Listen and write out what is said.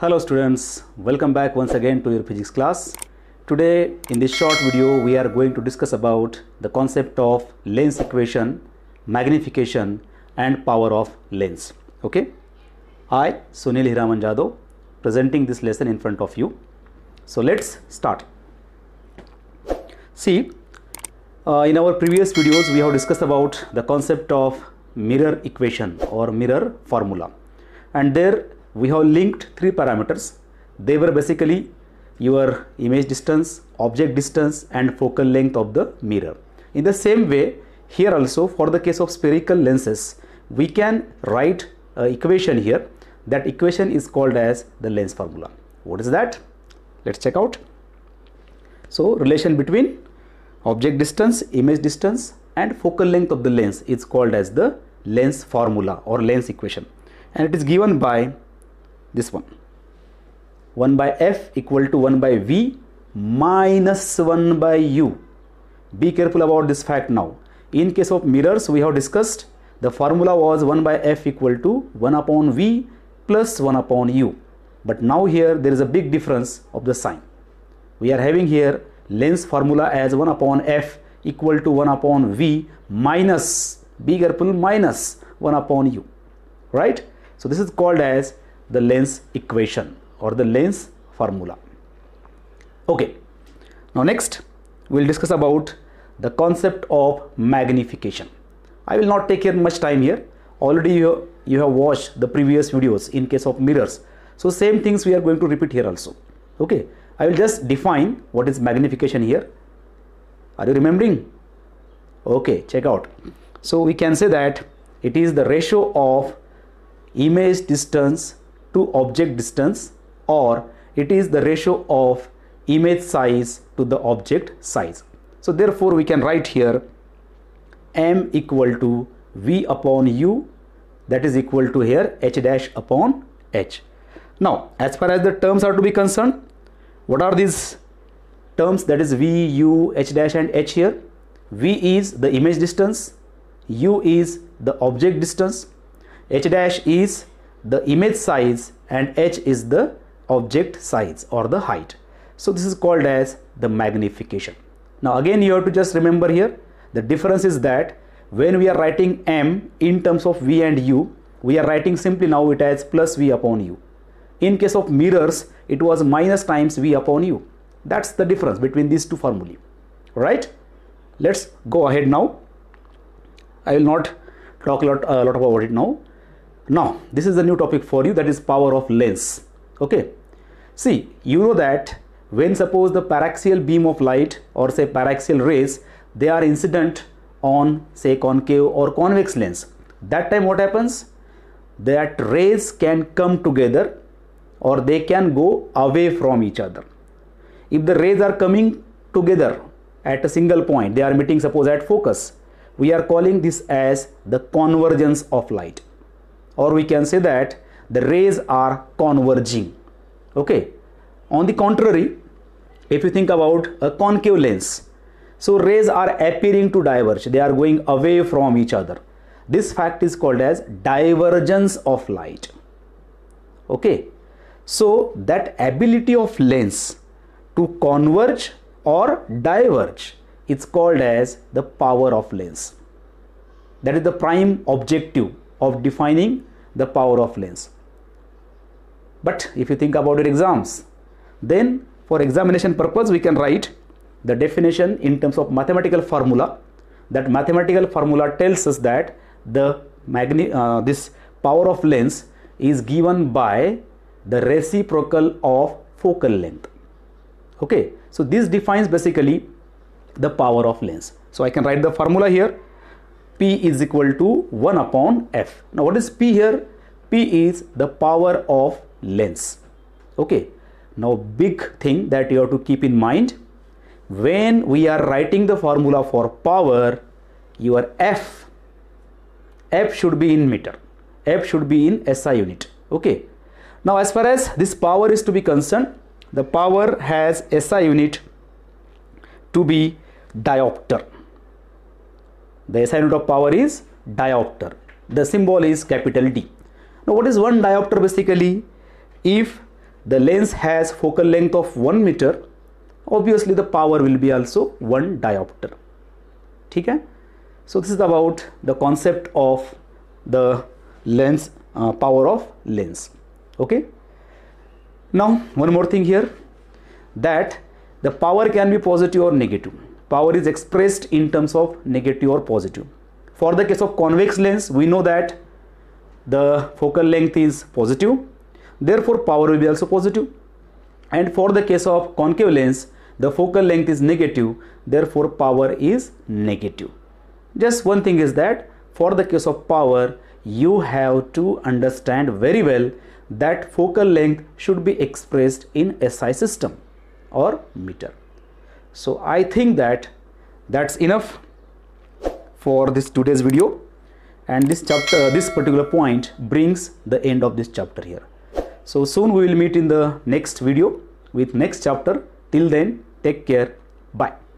Hello students, welcome back once again to your physics class. Today in this short video we are going to discuss about the concept of lens equation, magnification and power of lens. Okay, I Sunil Hiraman Jadhav presenting this lesson in front of you. So let's start. See, in our previous videos we have discussed about the concept of mirror equation or mirror formula, and there we have linked three parameters. They were basically your image distance, object distance and focal length of the mirror. In the same way, here also for the case of spherical lenses, we can write an equation here. That equation is called as the lens formula. What is that? Let's check out. So relation between object distance, image distance and focal length of the lens is called as the lens formula or lens equation, and it is given by this one, 1 by f equal to 1 by v minus 1 by u. Be careful about this fact now. In case of mirrors, we have discussed the formula was 1 by f equal to 1 upon v plus 1 upon u. But now here there is a big difference of the sign. We are having here lens formula as 1 upon f equal to 1 upon v minus, be careful, minus 1 upon u, right? So this is called as the lens equation or the lens formula. Okay, now next we'll discuss about the concept of magnification. I will not take here much time here. Already you have watched the previous videos in case of mirrors, so same things we are going to repeat here also. Okay, I will just define what is magnification here. Are you remembering? Okay, check out. So we can say that it is the ratio of image distance to object distance, or it is the ratio of image size to the object size. So therefore we can write here m equal to v upon u, that is equal to here h dash upon h. Now as far as the terms are to be concerned, what are these terms? That is v, u, h dash and h here. V is the image distance, u is the object distance, h dash is the image size and h is the object size or the height. So this is called as the magnification. Now again you have to just remember here the difference is that when we are writing m in terms of v and u, we are writing simply now it as plus v upon u. In case of mirrors, it was minus times v upon u. That's the difference between these two formulae, right? Let's go ahead now. I will not talk a lot about it now. Now this is a new topic for you, that is power of lens. Okay, see, you know that when suppose the paraxial beam of light or say paraxial rays, they are incident on say concave or convex lens, that time what happens? That rays can come together or they can go away from each other. If the rays are coming together at a single point, they are meeting suppose at focus, we are calling this as the convergence of light, or we can say that the rays are converging. Okay, on the contrary, if you think about a concave lens, so rays are appearing to diverge, they are going away from each other. This fact is called as divergence of light. Okay, so that ability of lens to converge or diverge, it's called as the power of lens. That is the prime objective of defining the power of lens. But if you think about your exams, then for examination purpose we can write the definition in terms of mathematical formula. That mathematical formula tells us that the this power of lens is given by the reciprocal of focal length. Okay, so this defines basically the power of lens. So I can write the formula here, P is equal to 1 upon f. Now what is P here? P is the power of lens. Okay, now big thing that you have to keep in mind, when we are writing the formula for power, your f should be in meter, f should be in SI unit. Okay, now as far as this power is to be concerned, the power has SI unit to be diopter. The SI unit of power is diopter. The symbol is capital D. Now what is one diopter basically? If the lens has focal length of 1 meter, obviously the power will be also 1 diopter. ठीक है? So this is about the concept of the lens, power of lens. Okay. Now one more thing here, that the power can be positive or negative. Power is expressed in terms of negative or positive. For the case of convex lens, we know that the focal length is positive, therefore power will be also positive. And for the case of concave lens, the focal length is negative, therefore power is negative. Just one thing is that for the case of power, you have to understand very well that focal length should be expressed in SI system or meter. So I think that that's enough for this today's video, and this chapter, this particular point brings the end of this chapter here. So soon we will meet in the next video with next chapter. Till then, take care. Bye.